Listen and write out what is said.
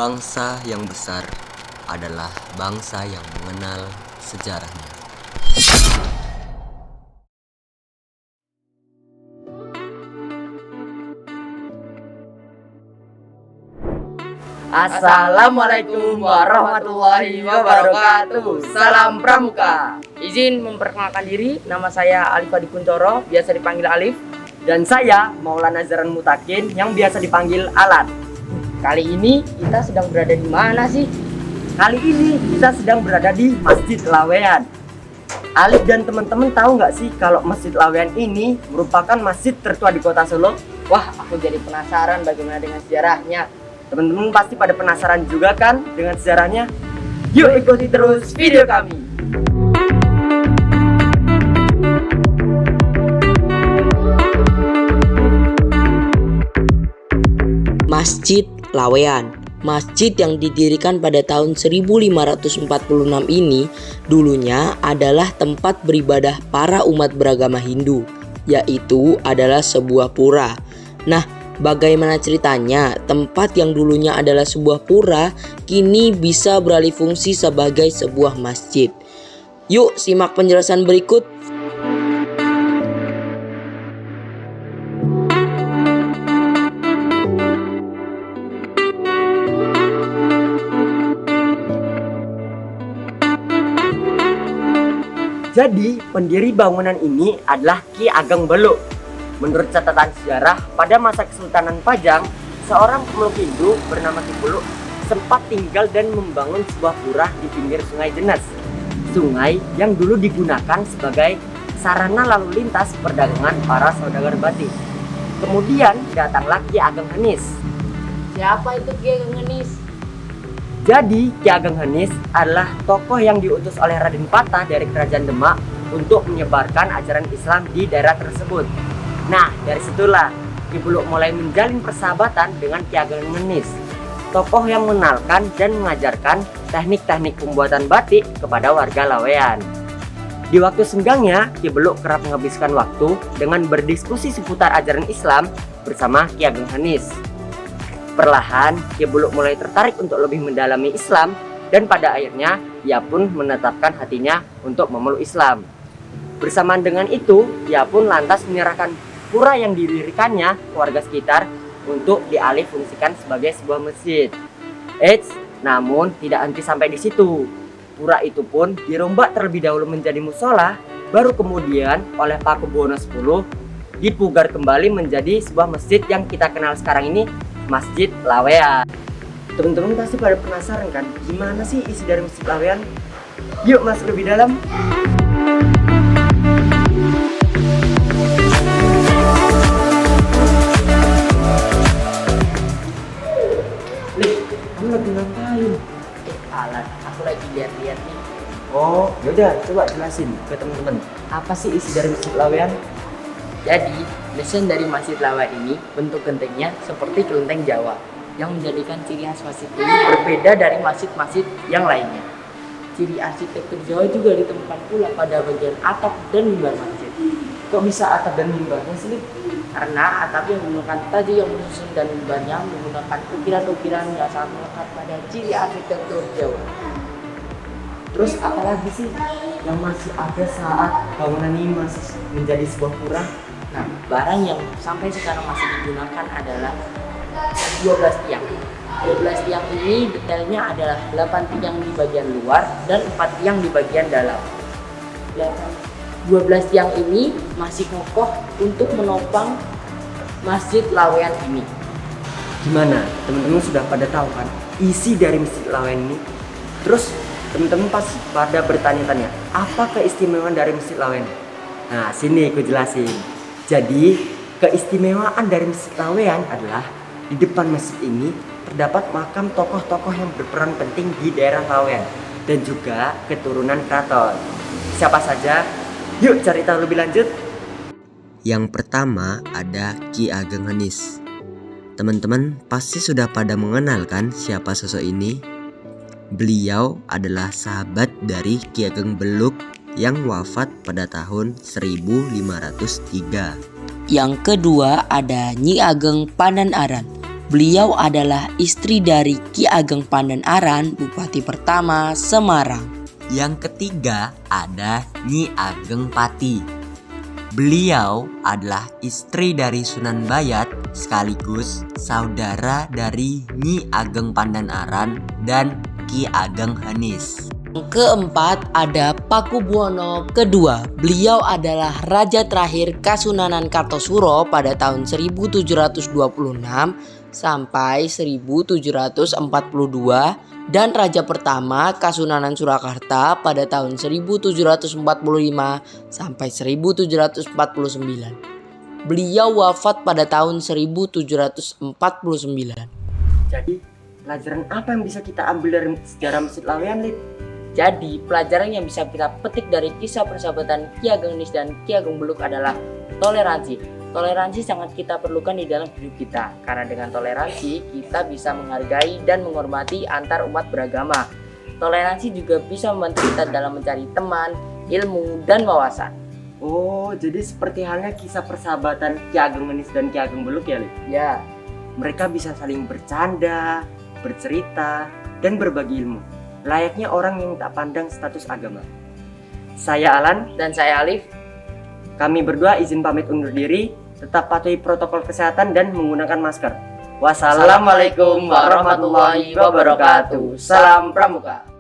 Bangsa yang besar adalah bangsa yang mengenal sejarahnya. Assalamualaikum warahmatullahi wabarakatuh. Salam Pramuka. Izin memperkenalkan diri, nama saya Alif Adi Kuncoro, biasa dipanggil Alif. Dan saya Maulana Zaran Mutakin, yang biasa dipanggil Alat. Kali ini kita sedang berada di mana sih? Kali ini kita sedang berada di Masjid Laweyan. Alif dan teman-teman tahu nggak sih kalau Masjid Laweyan ini merupakan masjid tertua di kota Solo? Wah, aku jadi penasaran bagaimana dengan sejarahnya. Teman-teman pasti pada penasaran juga kan dengan sejarahnya? Yuk ikuti terus video kami. Masjid Laweyan. Masjid yang didirikan pada tahun 1546 ini dulunya adalah tempat beribadah para umat beragama Hindu, yaitu adalah sebuah pura. Nah, bagaimana ceritanya tempat yang dulunya adalah sebuah pura kini bisa beralih fungsi sebagai sebuah masjid? Yuk simak penjelasan berikut. Jadi pendiri bangunan ini adalah Ki Ageng Beluk. Menurut catatan sejarah, pada masa Kesultanan Pajang, seorang pemeluk Hindu bernama Ki Beluk sempat tinggal dan membangun sebuah pura di pinggir Sungai Jenes. Sungai yang dulu digunakan sebagai sarana lalu lintas perdagangan para saudagar batik. Kemudian datanglah Ki Ageng Henis. Siapa itu Ki Ageng Henis? Jadi Ki Ageng Henis adalah tokoh yang diutus oleh Raden Patah dari Kerajaan Demak untuk menyebarkan ajaran Islam di daerah tersebut. Nah, dari situlah Ki Beluk mulai menjalin persahabatan dengan Ki Ageng Henis, tokoh yang mengenalkan dan mengajarkan teknik-teknik pembuatan batik kepada warga Laweyan. Di waktu senggangnya, Ki Beluk kerap menghabiskan waktu dengan berdiskusi seputar ajaran Islam bersama Ki Ageng Henis. Perlahan, Ki Beluk mulai tertarik untuk lebih mendalami Islam dan pada akhirnya ia pun menetapkan hatinya untuk memeluk Islam. Bersamaan dengan itu, ia pun lantas menyerahkan pura yang didirikannya ke warga sekitar untuk dialih fungsikan sebagai sebuah masjid. Namun tidak henti sampai di situ. Pura itu pun dirombak terlebih dahulu menjadi musola, baru kemudian oleh Pakubuwono X dipugar kembali menjadi sebuah masjid yang kita kenal sekarang ini, Masjid Laweyan. Teman-teman pasti pada penasaran kan, gimana sih isi dari Masjid Laweyan? Yuk masuk lebih dalam. Kamu lagi ngapain? Alat, aku lagi lihat-lihat nih. Oh, yaudah coba jelasin ke teman-teman. Apa sih isi dari Masjid Laweyan? Jadi, desain dari Masjid Laweyan ini bentuk gentengnya seperti kelenteng Jawa, yang menjadikan ciri khas masjid ini berbeda dari masjid-masjid yang lainnya. Ciri arsitektur Jawa juga ditemukan pula pada bagian atap dan mimbar masjid. Kok bisa atap dan mimbarnya sih? Karena atap yang menggunakan taji yang menyusun dan mimbarnya menggunakan ukiran-ukiran yang sangat melekat pada ciri arsitektur Jawa. Terus apalagi sih yang masih ada saat bangunan ini masih menjadi sebuah pura? Nah, barang yang sampai sekarang masih digunakan adalah 12 tiang. 12 tiang ini detailnya adalah 8 tiang di bagian luar dan 4 tiang di bagian dalam. 12 tiang ini masih kokoh untuk menopang Masjid Laweyan ini. Gimana? Teman-teman sudah pada tahu kan isi dari Masjid Laweyan ini? Terus teman-teman pasti pada bertanya-tanya, apa keistimewaan dari Masjid Laweyan? Nah, sini aku jelasin. Jadi, keistimewaan dari Masjid Laweyan adalah di depan masjid ini terdapat makam tokoh-tokoh yang berperan penting di daerah Laweyan dan juga keturunan keraton. Siapa saja? Yuk cari tahu lebih lanjut. Yang pertama ada Ki Ageng Henis. Teman-teman pasti sudah pada mengenal kan siapa sosok ini? Beliau adalah sahabat dari Ki Ageng Beluk yang wafat pada tahun 1503. Yang kedua ada Nyi Ageng Pandan Aran. Beliau adalah istri dari Ki Ageng Pandanaran, Bupati pertama Semarang. Yang ketiga ada Nyi Ageng Pati. Beliau adalah istri dari Sunan Bayat sekaligus saudara dari Nyi Ageng Pandanaran dan Ki Ageng Hanis. Yang keempat ada Pakubuwono II. Beliau adalah raja terakhir Kasunanan Kartosuro pada tahun 1726 sampai 1742 dan raja pertama Kasunanan Surakarta pada tahun 1745 sampai 1749. Beliau wafat pada tahun 1749. Jadi pelajaran apa yang bisa kita ambil dari sejarah Masjid Laweyan, Lid? Jadi pelajaran yang bisa kita petik dari kisah persahabatan Ki Ageng Hanis dan Ki Ageng Beluk adalah toleransi. Toleransi sangat kita perlukan di dalam hidup kita, karena dengan toleransi kita bisa menghargai dan menghormati antar umat beragama. Toleransi juga bisa membantu kita dalam mencari teman, ilmu, dan wawasan. Oh, jadi seperti halnya kisah persahabatan Ki Ageng Hanis dan Ki Ageng Beluk ya, Lid? Ya, Mereka bisa saling bercanda, bercerita, dan berbagi ilmu. Layaknya orang yang tak pandang status agama. Saya Alan, dan saya Alif. kami berdua izin pamit undur diri. Tetap patuhi protokol kesehatan dan menggunakan masker. Wassalamualaikum warahmatullahi wabarakatuh. Salam Pramuka.